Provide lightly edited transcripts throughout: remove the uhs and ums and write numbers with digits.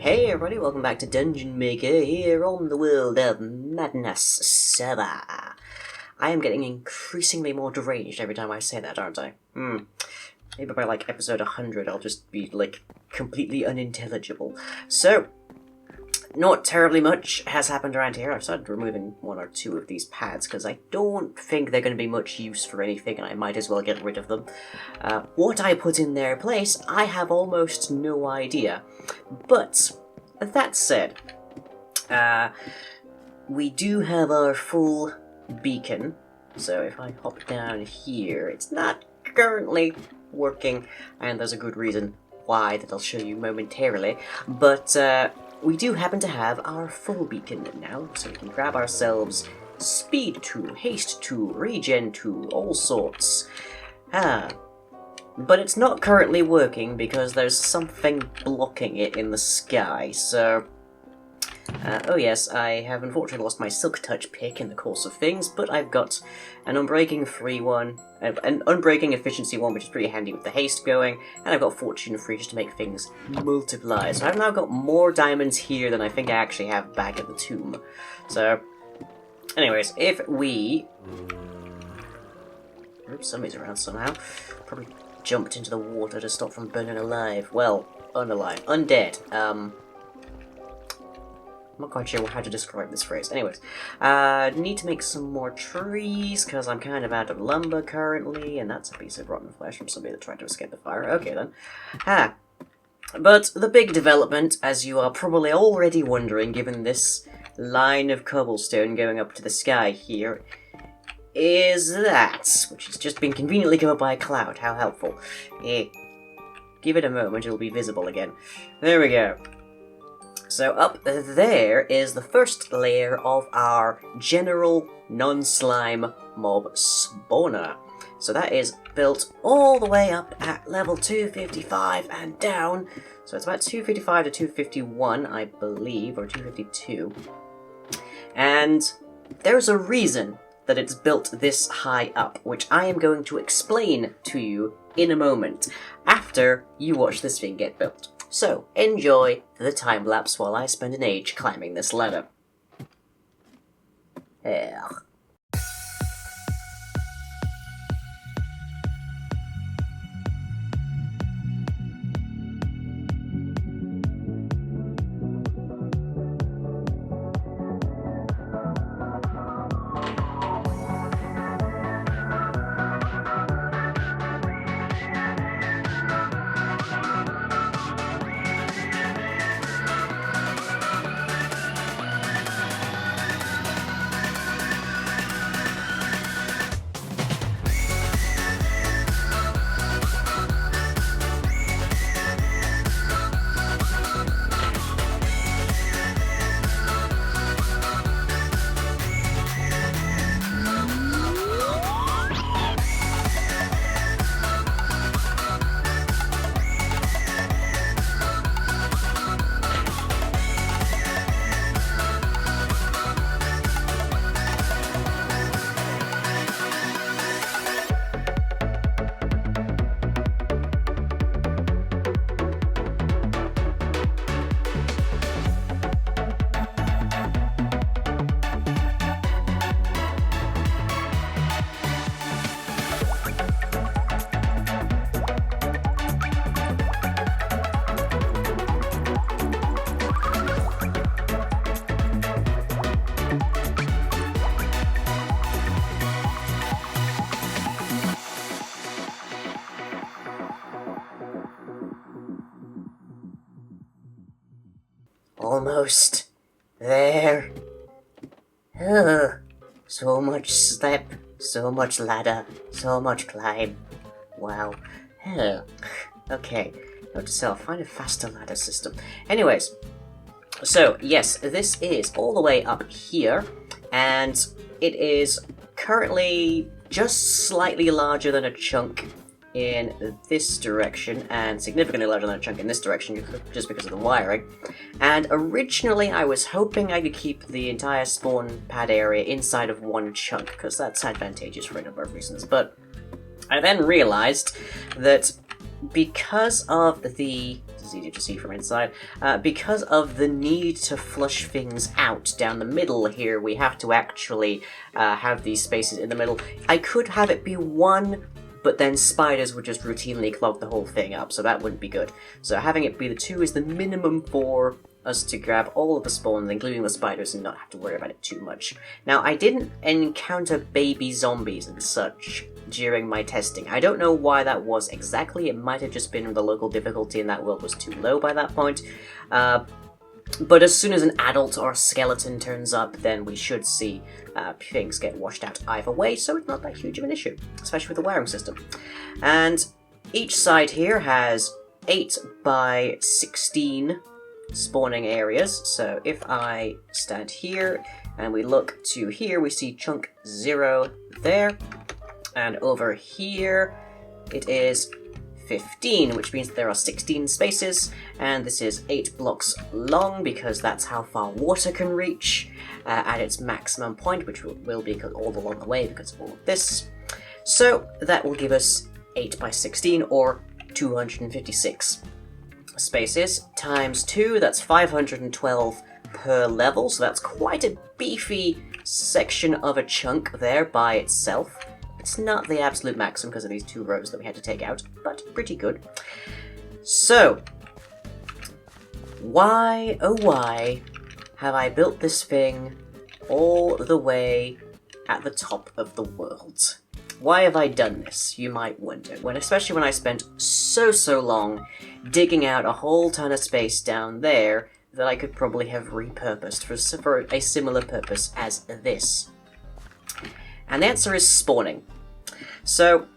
Hey everybody, welcome back to Dungeon Maker here on the World of Madness server. I am getting increasingly more deranged every time I say that, aren't I? Maybe by like episode 100 I'll just be like completely unintelligible. So, not terribly much has happened around here. I've started removing one or two of these pads because I don't think they're going to be much use for anything and I might as well get rid of them. What I put in their place, I have almost no idea. But, that said, we do have our full beacon. So if I hop down here, it's not currently working, and there's a good reason why that I'll show you momentarily. But, we do happen to have our full beacon now, so we can grab ourselves speed 2, haste 2, regen 2, all sorts. But it's not currently working because there's something blocking it in the sky, so... oh yes, I have unfortunately lost my Silk Touch pick in the course of things, but I've got an Unbreaking 3 one, an Unbreaking Efficiency 1, which is pretty handy with the haste going, and I've got Fortune 3 just to make things multiply. So I've now got more diamonds here than I think I actually have back at the tomb. So, anyways, if we... Oops, somebody's around somehow. Probably jumped into the water to stop from burning alive. Well, unalive. Undead. I'm not quite sure how to describe this phrase. Anyways, need to make some more trees, because I'm kind of out of lumber currently, and that's a piece of rotten flesh from somebody that tried to escape the fire. Okay then. But the big development, as you are probably already wondering, given this line of cobblestone going up to the sky here, is that, which has just been conveniently covered by a cloud. How helpful. Give it a moment, it'll be visible again. There we go. So up there is the first layer of our general non-slime mob spawner. So that is built all the way up at level 255 and down. So it's about 255 to 251, I believe, or 252. And there's a reason that it's built this high up, which I am going to explain to you in a moment, after you watch this thing get built. So, enjoy the time-lapse while I spend an age climbing this ladder. Almost there. So much step, so much ladder, so much climb. Wow. Okay, note to self, find a faster ladder system. Anyways, so yes, this is all the way up here, and it is currently just slightly larger than a chunk in this direction, and significantly larger than a chunk in this direction, just because of the wiring. And originally I was hoping I could keep the entire spawn pad area inside of one chunk, because that's advantageous for a number of reasons, but I then realized that because of the it's easier to see from inside. Because of the need to flush things out down the middle here, we have to actually have these spaces in the middle. I could have it be 1, but then spiders would just routinely clog the whole thing up, so that wouldn't be good. So having it be the 2 is the minimum for us to grab all of the spawns, including the spiders, and not have to worry about it too much. Now, I didn't encounter baby zombies and such during my testing. I don't know why that was exactly. It might have just been the local difficulty in that world was too low by that point. But as soon as an adult or a skeleton turns up, then we should see things get washed out either way, so it's not that huge of an issue, especially with the wiring system. And each side here has 8 by 16 spawning areas, so if I stand here and we look to here, we see chunk 0 there, and over here it is 15, which means there are 16 spaces, and this is 8 blocks long because that's how far water can reach at its maximum point, which will be all along the way because of all of this. So that will give us 8 by 16 or 256 spaces times 2, that's 512 per level, so that's quite a beefy section of a chunk there by itself. It's not the absolute maximum because of these 2 rows that we had to take out, but pretty good. So, why, oh why, have I built this thing all the way at the top of the world? Why have I done this, you might wonder, especially when I spent so long digging out a whole ton of space down there that I could probably have repurposed for a similar purpose as this. And the answer is spawning. So,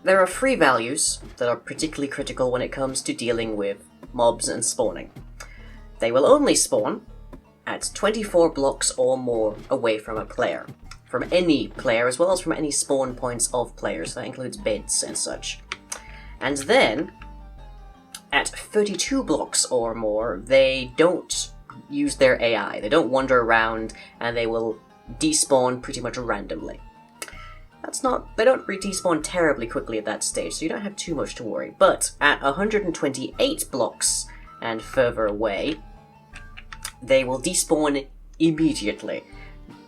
there are 3 values that are particularly critical when it comes to dealing with mobs and spawning. They will only spawn at 24 blocks or more away from a player. From any player, as well as from any spawn points of players. That includes beds and such. And then, at 32 blocks or more, they don't use their AI. They don't wander around, and they will despawn pretty much randomly. They don't despawn terribly quickly at that stage, so you don't have too much to worry. But at 128 blocks and further away, they will despawn immediately.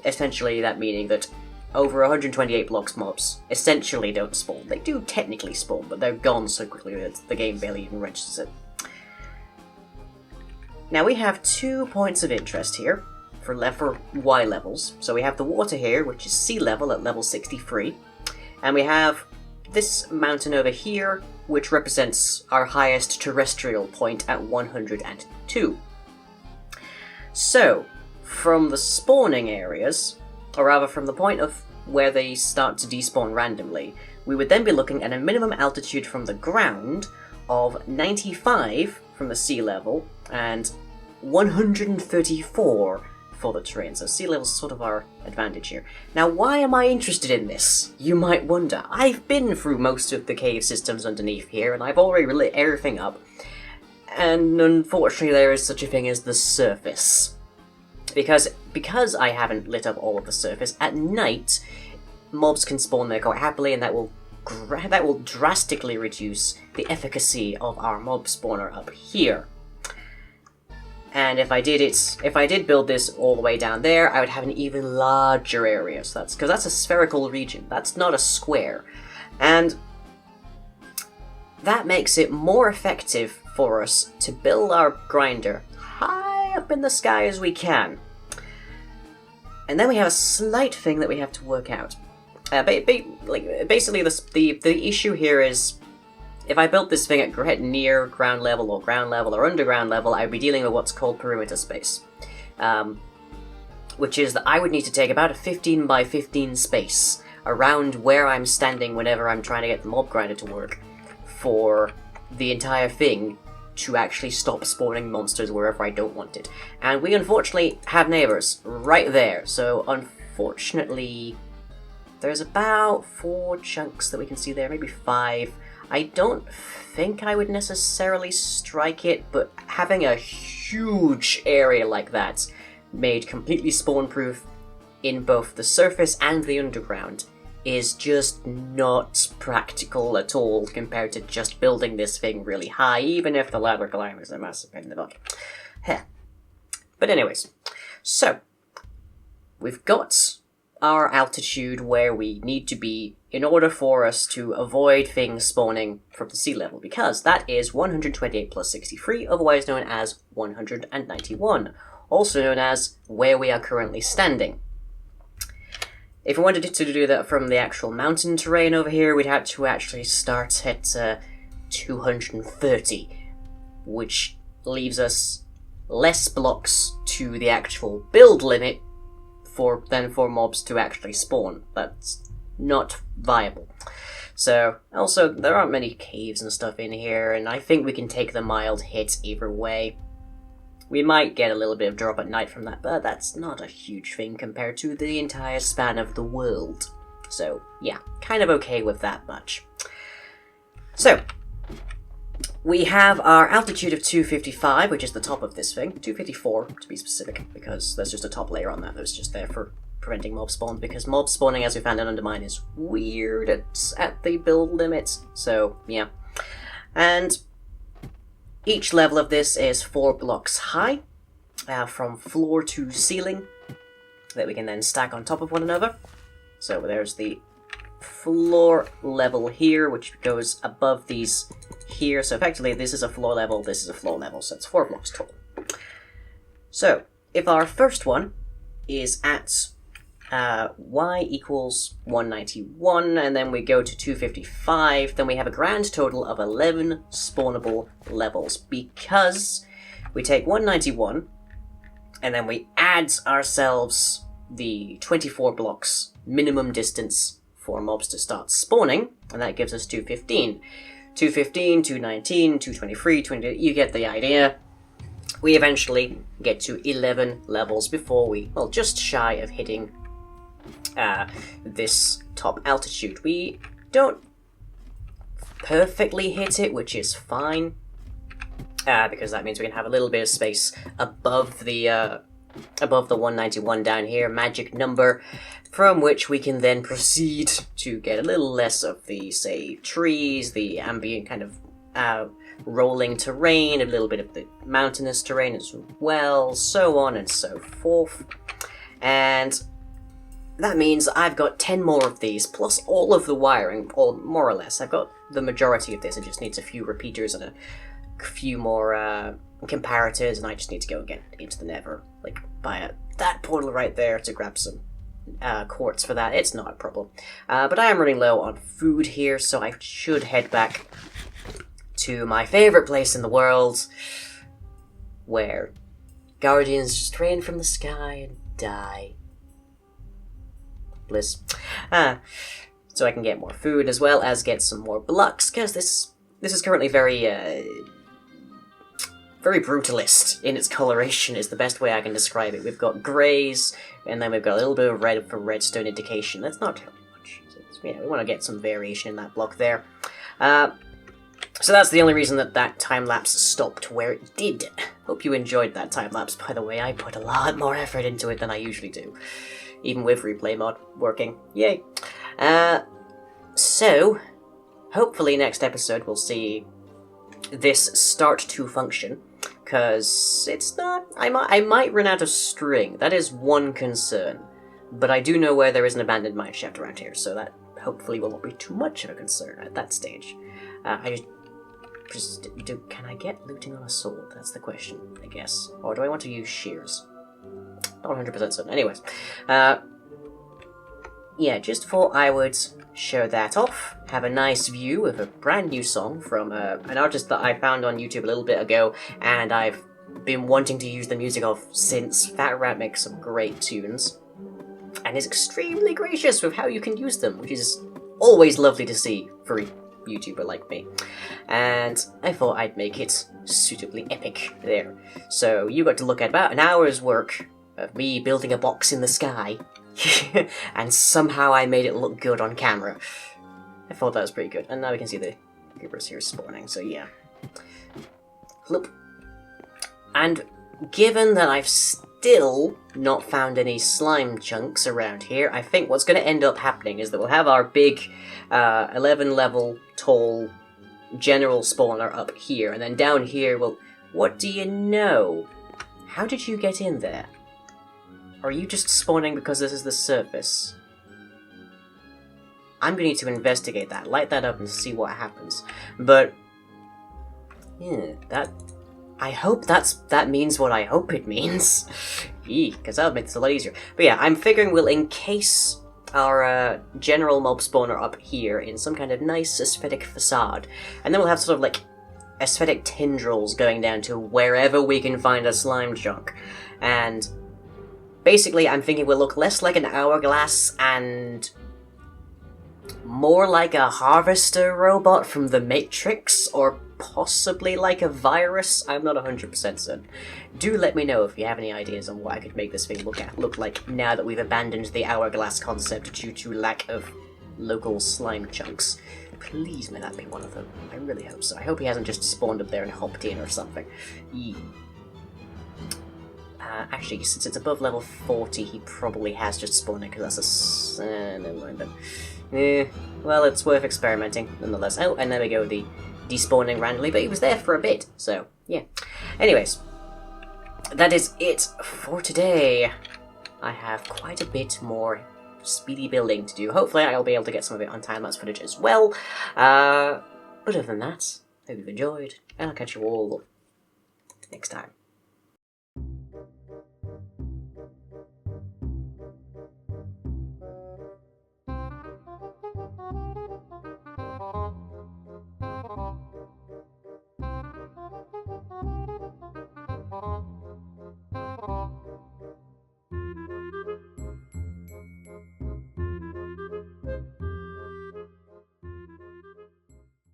Essentially, that meaning that over 128 blocks mobs essentially don't spawn. They do technically spawn, but they're gone so quickly that the game barely even registers it. Now we have 2 points of interest here for Y levels. So we have the water here, which is sea level at level 63, and we have this mountain over here, which represents our highest terrestrial point at 102. So, from the spawning areas, or rather from the point of where they start to despawn randomly, we would then be looking at a minimum altitude from the ground of 95 from the sea level and 134 for the terrain. So sea level's sort of our advantage here. Now, why am I interested in this? You might wonder. I've been through most of the cave systems underneath here, and I've already lit everything up. And unfortunately, there is such a thing as the surface. Because I haven't lit up all of the surface, at night, mobs can spawn there quite happily, and that will drastically reduce the efficacy of our mob spawner up here. And if I did build this all the way down there, I would have an even larger area. So because that's a spherical region. That's not a square. And that makes it more effective for us to build our grinder high up in the sky as we can. And then we have a slight thing that we have to work out. Basically, the issue here is, if I built this thing at near ground level or underground level, I'd be dealing with what's called perimeter space. Which is that I would need to take about a 15 by 15 space around where I'm standing whenever I'm trying to get the mob grinder to work for the entire thing to actually stop spawning monsters wherever I don't want it. And we unfortunately have neighbors right there, so unfortunately there's about 4 chunks that we can see there, maybe 5. I don't think I would necessarily strike it, but having a huge area like that made completely spawn-proof in both the surface and the underground is just not practical at all compared to just building this thing really high, even if the ladder climb is a massive pain in the butt. But anyways, so we've got our altitude where we need to be in order for us to avoid things spawning from the sea level, because that is 128 plus 63, otherwise known as 191, also known as where we are currently standing. If we wanted to do that from the actual mountain terrain over here, we'd have to actually start at 230, which leaves us less blocks to the actual build limit than for mobs to actually spawn. That's not viable. So, also, there aren't many caves and stuff in here, and I think we can take the mild hit either way. We might get a little bit of drop at night from that, but that's not a huge thing compared to the entire span of the world. So, yeah, kind of okay with that much. So, we have our altitude of 255, which is the top of this thing. 254, to be specific, because there's just a top layer on that that's just there for preventing mob spawn, because mob spawning, as we found in Undermine, is weird at the build limit. So, yeah. And each level of this is 4 blocks high, from floor to ceiling, that we can then stack on top of one another. So there's the floor level here, which goes above these here. So effectively, this is a floor level, this is a floor level, so it's 4 blocks tall. So, if our first one is at y equals 191, and then we go to 255, then we have a grand total of 11 spawnable levels, because we take 191, and then we add ourselves the 24 blocks minimum distance for mobs to start spawning, and that gives us 215. 215, 219, 223, 20, you get the idea. We eventually get to 11 levels before we, well, just shy of hitting this top altitude. We don't perfectly hit it, which is fine, because that means we can have a little bit of space above the 191 down here, magic number, from which we can then proceed to get a little less of the, say, trees, the ambient kind of rolling terrain, a little bit of the mountainous terrain as well, so on and so forth. And that means I've got 10 more of these, plus all of the wiring, or more or less. I've got the majority of this, it just needs a few repeaters and a few more comparators, and I just need to go and get into the Nether, like, by that portal right there to grab some quartz for that. It's not a problem. But I am running low on food here, so I should head back to my favourite place in the world, where guardians just rain from the sky and die. Bliss. So I can get more food as well as get some more blocks, because this is currently very brutalist in its coloration is the best way I can describe it. We've got greys, and then we've got a little bit of red for redstone indication. That's not too much. Yeah, we want to get some variation in that block there. So that's the only reason that time-lapse stopped where it did. Hope you enjoyed that time-lapse, by the way. I put a lot more effort into it than I usually do, even with replay mod working. Yay! So, hopefully next episode we'll see this start to function, because it's not... I might run out of string. That is one concern. But I do know where there is an abandoned mineshaft around here, so that hopefully will not be too much of a concern at that stage. Can I get looting on a sword? That's the question, I guess. Or do I want to use shears? Not 100% certain. Anyways. Yeah, just thought I would show that off. Have a nice view of a brand new song from an artist that I found on YouTube a little bit ago, and I've been wanting to use the music of since. Fat Rat makes some great tunes, and is extremely gracious with how you can use them, which is always lovely to see for a YouTuber like me. And I thought I'd make it suitably epic there. So you got to look at about an hour's work of me building a box in the sky, and somehow I made it look good on camera. I thought that was pretty good. And now we can see the creepers here spawning, so yeah. Look. And given that I've still not found any slime chunks around here. I think what's going to end up happening is that we'll have our big 11 level tall general spawner up here, and then down here, well, what do you know? How did you get in there? Or are you just spawning because this is the surface? I'm going to need to investigate that, light that up and see what happens. But, yeah, I hope that means what I hope it means. Because that would make this a lot easier. But yeah, I'm figuring we'll encase our general mob spawner up here in some kind of nice aesthetic facade. And then we'll have sort of like aesthetic tendrils going down to wherever we can find a slime chunk. And basically, I'm thinking we'll look less like an hourglass and more like a harvester robot from The Matrix, or possibly like a virus. I'm not 100% certain. Do let me know if you have any ideas on what I could make this thing look like now that we've abandoned the hourglass concept due to lack of local slime chunks. Please may that be one of them. I really hope so. I hope he hasn't just spawned up there and hopped in or something. Actually, since it's above level 40, he probably has just spawned in because that's a... never mind then. Well, it's worth experimenting, nonetheless. Oh, and there we go, the despawning randomly, but he was there for a bit, so, yeah. Anyways, that is it for today. I have quite a bit more speedy building to do. Hopefully I'll be able to get some of it on time-lapse footage as well. But other than that, hope you've enjoyed, and I'll catch you all next time.